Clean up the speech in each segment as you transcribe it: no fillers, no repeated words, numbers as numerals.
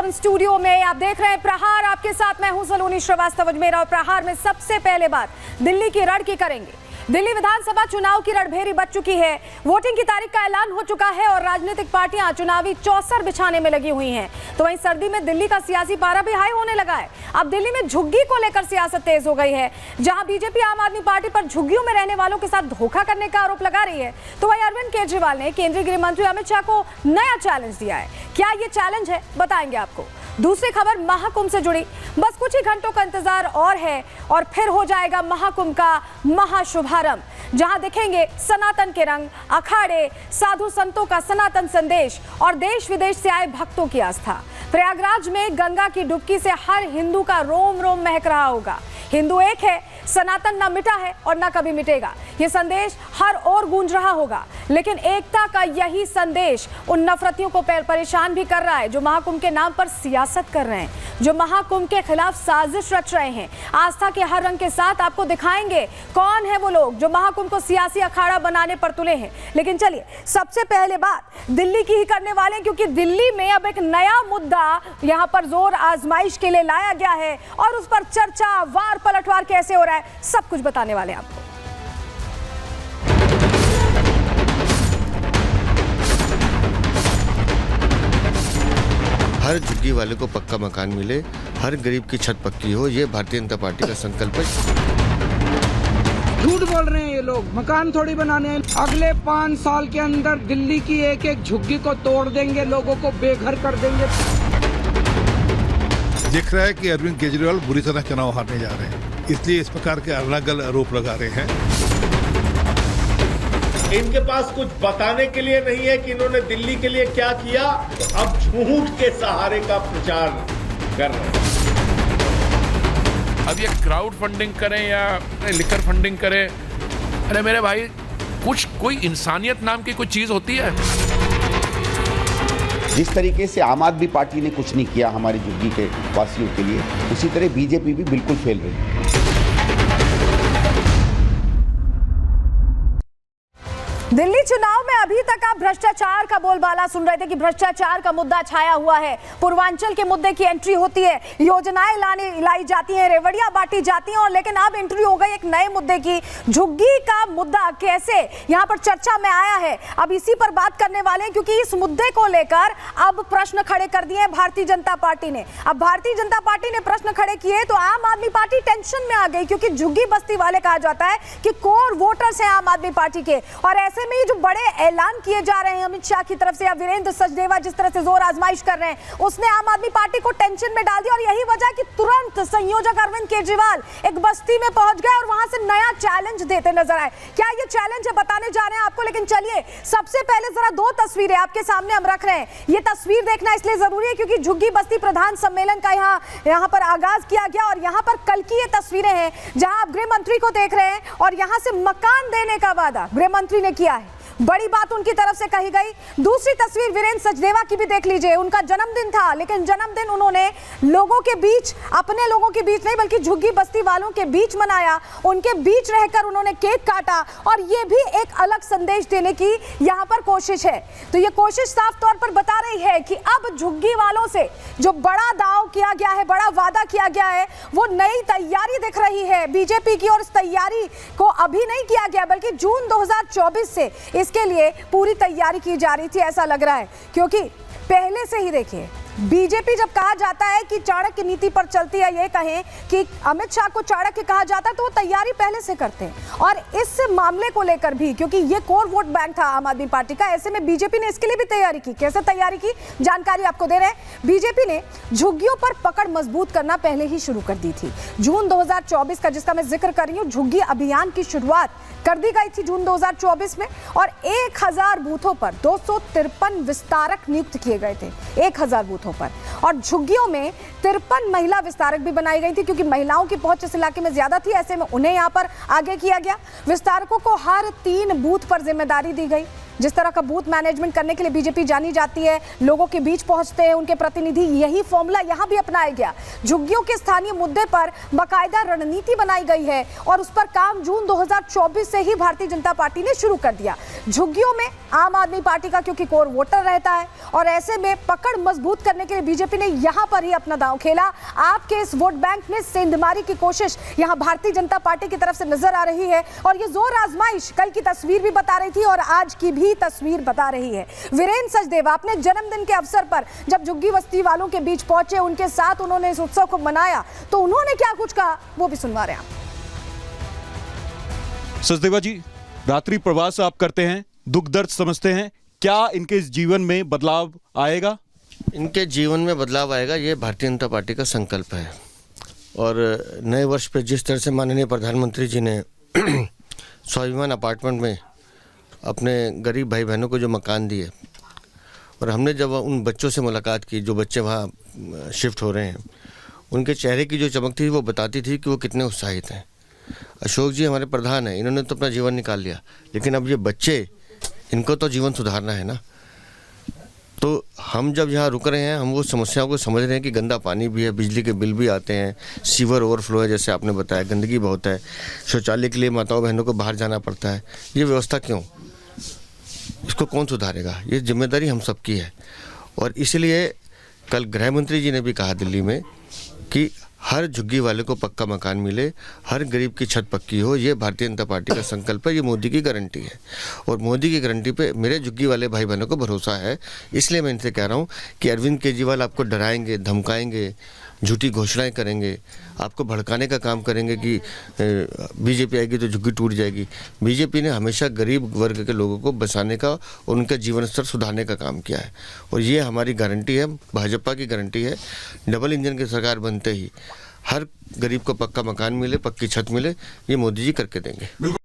Television studio में आप देख रहे हैं प्रहार। आपके साथ मैं हूं सलोनी श्रीवास्तव अजमेर और प्रहार में सबसे पहले बात दिल्ली की रण की करेंगे। दिल्ली विधानसभा चुनाव की रणभेरी बच चुकी है। वोटिंग की तारीख का ऐलान हो चुका है और राजनीतिक पार्टियां चुनावी चौसर बिछाने में लगी हुई हैं। तो वहीं सर्दी में दिल्ली का सियासी पारा भी हाई होने लगा है। अब दिल्ली में झुग्गी को लेकर सियासत तेज हो गई है। जहां बीजेपी आम आदमी पार्टी पर झुग्गियों में रहने वालों के साथ धोखा करने का आरोप लगा रही है, तो वहीं अरविंद केजरीवाल ने केंद्रीय गृह मंत्री अमित शाह को नया चैलेंज दिया है। क्या ये चैलेंज है, बताएंगे आपको। दूसरी खबर महाकुंभ से जुड़ी। बस कुछ ही घंटों का इंतजार और है और फिर हो जाएगा महाकुंभ का महाशुभारंभ, जहां दिखेंगे सनातन के रंग, अखाड़े, साधु संतों का सनातन संदेश और देश विदेश से आए भक्तों की आस्था। प्रयागराज में गंगा की डुबकी से हर हिंदू का रोम रोम महक रहा होगा। हिंदू एक है, सनातन ना मिटा है और ना कभी मिटेगा। ये संदेश हर ओर गूंज रहा होगा, लेकिन एकता का यही संदेश उन नफरतियों को परेशान भी कर रहा है जो महाकुंभ के नाम पर सियासत कर रहे हैं, जो महाकुंभ के खिलाफ साजिश रच रहे हैं। आस्था के हर रंग के साथ आपको दिखाएंगे कौन है वो लोग जो महाकुंभ को सियासी अखाड़ा बनाने पर तुले हैं। लेकिन चलिए सबसे पहले बात दिल्ली की ही करने वाले हैं, क्योंकि दिल्ली में अब एक नया मुद्दा यहाँ पर जोर आजमाइश के लिए लाया गया है और उस पर चर्चा, वार पलटवार कैसे हो रहा है, सब कुछ बताने वाले हैं आपको। हर झुग्गी वाले को पक्का मकान मिले, हर गरीब की छत पक्की हो, ये भारतीय जनता पार्टी का संकल्प है। झूठ बोल रहे हैं ये लोग, मकान थोड़ी बनाने हैं। अगले 5 साल के अंदर दिल्ली की एक एक झुग्गी को तोड़ देंगे, लोगों को बेघर कर देंगे। दिख रहा है कि अरविंद केजरीवाल बुरी तरह चुनाव हारने जा रहे हैं, इसलिए इस प्रकार के अलग अलग आरोप लगा रहे हैं। इनके पास कुछ बताने के लिए नहीं है कि इन्होंने दिल्ली के लिए क्या किया, तो अब झूठ के सहारे का प्रचार कर रहे हैं। अब ये क्राउड फंडिंग करें या लिकर फंडिंग करें, अरे मेरे भाई कुछ कोई इंसानियत नाम की कोई चीज होती है? जिस तरीके से आम आदमी पार्टी ने कुछ नहीं किया हमारी झुग्गी के वासियों के लिए, उसी तरह बीजेपी भी बिल्कुल फेल रही है। दिल्ली चुनाव में अभी तक आप भ्रष्टाचार का बोलबाला सुन रहे थे कि भ्रष्टाचार का मुद्दा छाया हुआ है। पूर्वांचल के मुद्दे की एंट्री होती है, योजनाएं लाई जाती हैं, रेवड़ियां बांटी जाती हैं, और लेकिन अब एंट्री हो गई एक नए मुद्दे की। झुग्गी का मुद्दा कैसे यहां पर चर्चा में आया है, अब इसी पर बात करने वाले हैं, क्योंकि इस मुद्दे को लेकर अब प्रश्न खड़े कर दिए भारतीय जनता पार्टी ने। अब भारतीय जनता पार्टी ने प्रश्न खड़े किए तो आम आदमी पार्टी टेंशन में आ गई, क्योंकि झुग्गी बस्ती वाले कहा जाता है कि कोर वोटर्स हैं आम आदमी पार्टी के, और ऐसे में जो बड़े ऐलान किए जा रहे हैं अमित शाह की तरफ से या वीरेंद्र सचदेवा जिस तरह से जोर आजमाइश कर रहे हैं, उसने आम आदमी पार्टी को टेंशन में डाल दिया। और यही वजह कि तुरंत संयोजक अरविंद केजरीवाल एक बस्ती में पहुंच गए और वहां से नया चैलेंज देते नजर आए। क्या ये चैलेंज है, बताने जा रहे हैं आपको। लेकिन चलिए सबसे पहले जरा 2 तस्वीरें आपके सामने हम रख रहे हैं। ये तस्वीर देखना इसलिए जरूरी है क्योंकि झुग्गी बस्ती प्रधान सम्मेलन का यहाँ पर आगाज किया गया, और यहाँ पर कल की ये तस्वीरें हैं जहां आप गृह मंत्री को देख रहे हैं और यहां से मकान देने का वादा गृह मंत्री ने किया है। बड़ी बात उनकी तरफ से कही गई। दूसरी तस्वीर वीरेंद्र सचदेवा की भी देख लीजिए। उनका जन्मदिन था, लेकिन जन्मदिन उन्होंने लोगों के बीच, अपने लोगों के बीच नहीं बल्कि झुग्गी बस्ती वालों के बीच मनाया। उनके बीच रहकर उन्होंने केक काटा, और ये भी एक अलग संदेश देने की यहाँ पर कोशिश है। तो ये कोशिश साफ तौर पर बता रही है कि अब झुग्गी वालों से जो बड़ा दाव किया गया है, बड़ा वादा किया गया है, वो नई तैयारी दिख रही है बीजेपी की। और इस तैयारी को अभी नहीं किया गया बल्कि जून 2024 से इसके लिए पूरी तैयारी की जा रही थी, ऐसा लग रहा है। क्योंकि पहले से ही देखिए, बीजेपी जब कहा जाता है कि चाणक्य नीति पर चलती है, ये कहें कि अमित शाह को चाणक्य कहा जाता है, तो वो तैयारी पहले से करते हैं। और इस मामले को लेकर भी, क्योंकि ये कोर वोट बैंक था आम आदमी पार्टी का, ऐसे में बीजेपी ने इसके लिए भी तैयारी की। कैसे तैयारी की, जानकारी आपको दे रहे हैं। बीजेपी ने झुग्गियों पर पकड़ मजबूत करना पहले ही शुरू कर दी थी। जून 2024 का, जिसका मैं जिक्र कर रही हूँ, झुग्गी अभियान की शुरुआत कर दी गई थी जून 2024 में, और 1000 बूथों पर 253 विस्तारक नियुक्त किए गए थे। 1000 बूथों पर, और झुग्गियों में 53 महिला विस्तारक भी बनाई गई थी, क्योंकि महिलाओं की पहुंच इस इलाके में ज्यादा थी। ऐसे में उन्हें यहां पर आगे किया गया। विस्तारकों को हर 3 बूथ पर जिम्मेदारी दी गई। जिस तरह का बूथ मैनेजमेंट करने के लिए बीजेपी जानी जाती है, लोगों के बीच पहुंचते हैं उनके प्रतिनिधि, यही फॉर्मूला यहां भी अपनाया गया। झुग्गियों के स्थानीय मुद्दे पर बाकायदा रणनीति बनाई गई है और उस पर काम जून 2024 से ही भारतीय जनता पार्टी ने शुरू कर दिया। झुग्गियों में आम आदमी पार्टी का क्योंकि कोर वोटर रहता है और ऐसे में पकड़ मजबूत करने के लिए बीजेपी ने यहां पर ही अपना दांव खेला। आपके इस वोट बैंक में सेंधमारी की कोशिश यहां भारतीय जनता पार्टी की तरफ से नजर आ रही है और ये जोर आजमाइश कल की तस्वीर भी बता रही थी और आज की भी तस्वीर बता रही है। वीरेंद्र सचदेव अपने जन्मदिन के अवसर पर जब झुग्गी बस्ती वालों के बीच पहुंचे, उनके साथ उन्होंने इस उत्सव को मनाया, तो उन्होंने क्या कुछ कहा वो भी सुनवा रहे हैं आप। सचदेवा जी, रात्रि प्रवास आप करते हैं, दुख दर्द समझते हैं, क्या इनके जीवन में बदलाव आएगा? इनके जीवन में बदलाव आएगा, ये भारतीय जनता पार्टी का संकल्प है। और नए वर्ष पे जिस तरह से माननीय प्रधानमंत्री जी ने स्वाभिमान अपार्टमेंट में अपने गरीब भाई बहनों को जो मकान दिए और हमने जब उन बच्चों से मुलाकात की जो बच्चे वहाँ शिफ्ट हो रहे हैं, उनके चेहरे की जो चमक थी वो बताती थी कि वो कितने उत्साहित हैं। अशोक जी हमारे प्रधान हैं, इन्होंने तो अपना जीवन निकाल लिया, लेकिन अब ये बच्चे, इनको तो जीवन सुधारना है ना। तो हम जब यहाँ रुक रहे हैं, हम वो समस्याओं को समझ रहे हैं कि गंदा पानी भी है, बिजली के बिल भी आते हैं, सीवर ओवरफ्लो है जैसे आपने बताया, गंदगी बहुत है, शौचालय के लिए माताओं बहनों को बाहर जाना पड़ता है। ये व्यवस्था क्यों? इसको कौन सुधारेगा? ये जिम्मेदारी हम सबकी है। और इसलिए कल गृह मंत्री जी ने भी कहा दिल्ली में कि हर झुग्गी वाले को पक्का मकान मिले, हर गरीब की छत पक्की हो, ये भारतीय जनता पार्टी का संकल्प है, ये मोदी की गारंटी है। और मोदी की गारंटी पे मेरे झुग्गी वाले भाई बहनों को भरोसा है। इसलिए मैं इनसे कह रहा हूँ कि अरविंद केजरीवाल आपको डराएंगे, धमकाएंगे, झूठी घोषणाएं करेंगे, आपको भड़काने का काम करेंगे कि बीजेपी आएगी तो झुग्गी टूट जाएगी। बीजेपी ने हमेशा गरीब वर्ग के लोगों को बसाने का और उनका जीवन स्तर सुधारने का काम किया है और ये हमारी गारंटी है, भाजपा की गारंटी है। डबल इंजन की सरकार बनते ही हर गरीब को पक्का मकान मिले, पक्की छत मिले, ये मोदी जी करके देंगे।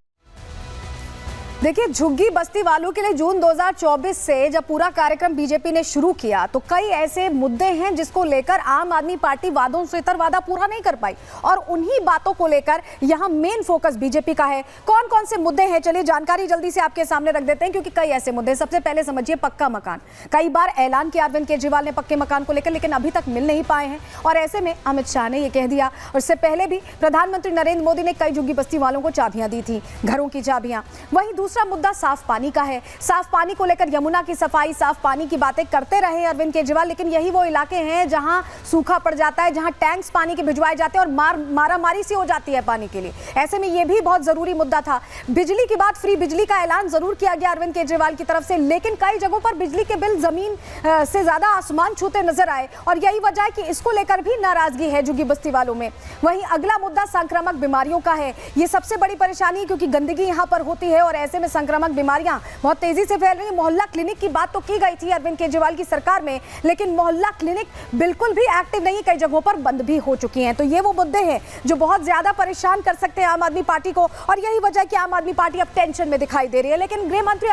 देखिए, झुग्गी बस्ती वालों के लिए जून 2024 से जब पूरा कार्यक्रम बीजेपी ने शुरू किया तो कई ऐसे मुद्दे हैं जिसको लेकर आम आदमी पार्टी वादों से इतर वादा पूरा नहीं कर पाई और उन्हीं बातों को लेकर यहां मेन फोकस बीजेपी का है। कौन कौन से मुद्दे हैं, चलिए जानकारी जल्दी से आपके सामने रख देते हैं क्योंकि कई ऐसे मुद्दे। सबसे पहले समझिए पक्का मकान। कई बार ऐलान किया अरविंद केजरीवाल ने पक्के मकान को लेकर, लेकिन अभी तक मिल नहीं पाए हैं और ऐसे में अमित शाह ने यह कह दिया। और इससे पहले भी प्रधानमंत्री नरेंद्र मोदी ने कई झुग्गी बस्ती वालों को चाबियां दी थी, घरों की चाबियां। वहीं दूसरा मुद्दा साफ पानी का है। साफ पानी को लेकर यमुना की सफाई, साफ पानी की बातें करते रहे अरविंद केजरीवाल, लेकिन यही वो इलाके हैं जहां सूखा पड़ जाता है, जहां टैंक्स पानी के भिजवाए जाते हैं और मारामारी सी हो जाती है पानी के लिए। ऐसे में यह भी बहुत जरूरी मुद्दा था। बिजली की बात, फ्री बिजली का ऐलान जरूर किया गया अरविंद केजरीवाल की तरफ से, लेकिन कई जगहों पर बिजली के बिल जमीन से ज्यादा आसमान छूते नजर आए और यही वजह है कि इसको लेकर भी नाराजगी है झुग्गी बस्ती वालों में। वहीं अगला मुद्दा संक्रामक बीमारियों का है। यह सबसे बड़ी परेशानी है क्योंकि गंदगी यहां पर होती है और ऐसे में संक्रामक बीमारियां बहुत तेजी से फैल रही है। मोहल्ला क्लिनिक की बात तो की गई थी अरविंद केजरीवाल की सरकार में, लेकिन मोहल्ला क्लिनिक बिल्कुल भी एक्टिव नहीं, कई जगहों पर बंद भी हो चुकी हैं। तो ये वो मुद्दे हैं जो बहुत ज्यादा परेशान कर सकते हैं आम आदमी पार्टी को और यही वजह है कि आम आदमी पार्टी अब टेंशन में दिखाई दे रही है। लेकिन गृह मंत्री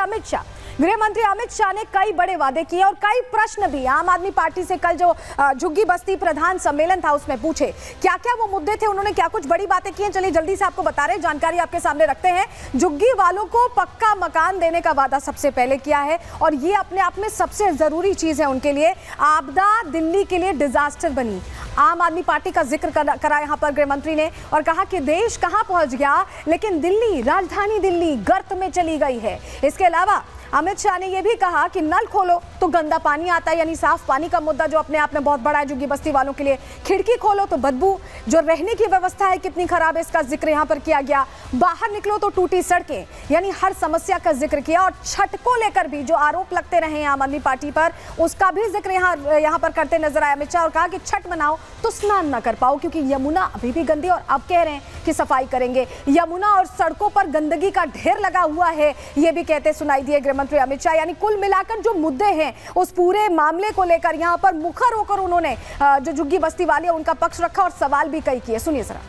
अमित शाह ने कई बड़े वादे किए और कई प्रश्न भी आम आदमी पार्टी से कल जो झुग्गी बस्ती प्रधान सम्मेलन था उसमें पूछे। क्या क्या वो मुद्दे थे, उन्होंने क्या कुछ बड़ी बातें की हैं, चलिए जल्दी से आपको बता रहे हैं, जानकारी आपके सामने रखते हैं। झुग्गी वालों को पक्का मकान देने का वादा सबसे पहले किया है और ये अपने आप में सबसे जरूरी चीज है उनके लिए। आपदा दिल्ली के लिए डिजास्टर बनी, आम आदमी पार्टी का जिक्र करा यहां पर गृह मंत्री ने और कहा कि देश कहां पहुंच गया, लेकिन दिल्ली, राजधानी दिल्ली गर्त में चली गई है। इसके अलावा अमित शाह ने यह भी कहा कि नल खोलो तो गंदा पानी आता है, यानी साफ पानी का मुद्दा जो अपने आप में बहुत बड़ा है झुग्गी बस्ती वालों के लिए। खिड़की खोलो तो बदबू, जो रहने की व्यवस्था है कितनी खराब है इसका जिक्र यहां पर किया गया। बाहर निकलो तो टूटी सड़कें, यानी हर समस्या का जिक्र किया और छठ को लेकर भी जो आरोप लगते रहे आम आदमी पार्टी पर उसका भी जिक्र यहां पर करते नजर आए अमित शाह और कहा कि छठ मनाओ तो स्नान ना कर पाओ क्योंकि यमुना अभी भी गंदी और अब कह रहे हैं कि सफाई करेंगे। यमुना और सड़कों पर गंदगी का ढेर लगा हुआ है, ये भी कहते सुनाई दिए गृह मंत्री अमित शाह। यानी कुल मिलाकर जो मुद्दे हैं उस पूरे मामले को लेकर यहां पर मुखर होकर उन्होंने जो झुग्गी बस्ती वाले उनका पक्ष रखा और सवाल भी कई किए। सुनिए जरा।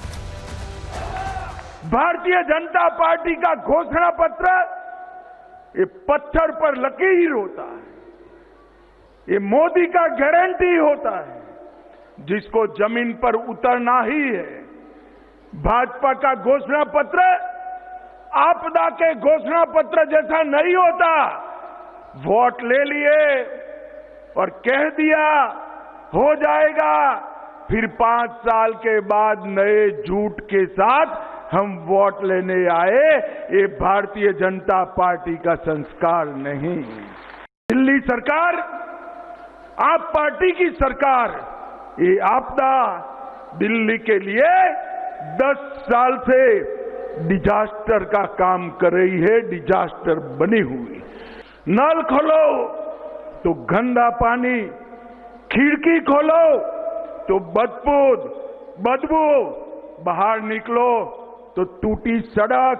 भारतीय जनता पार्टी का घोषणा पत्र ये पत्थर पर लकीर होता है, ये मोदी का गारंटी होता है जिसको जमीन पर उतरना ही है। भाजपा का घोषणा पत्र आपदा के घोषणा पत्र जैसा नहीं होता, वोट ले लिए और कह दिया हो जाएगा, फिर 5 साल के बाद नए झूठ के साथ हम वोट लेने आए। ये भारतीय जनता पार्टी का संस्कार नहीं। दिल्ली सरकार, आप पार्टी की सरकार, ये आपदा दिल्ली के लिए 10 साल से डिजास्टर का काम कर रही है, डिजास्टर बनी हुई। नल खोलो तो गंदा पानी, खिड़की खोलो तो बदबू, बाहर निकलो तो टूटी सड़क,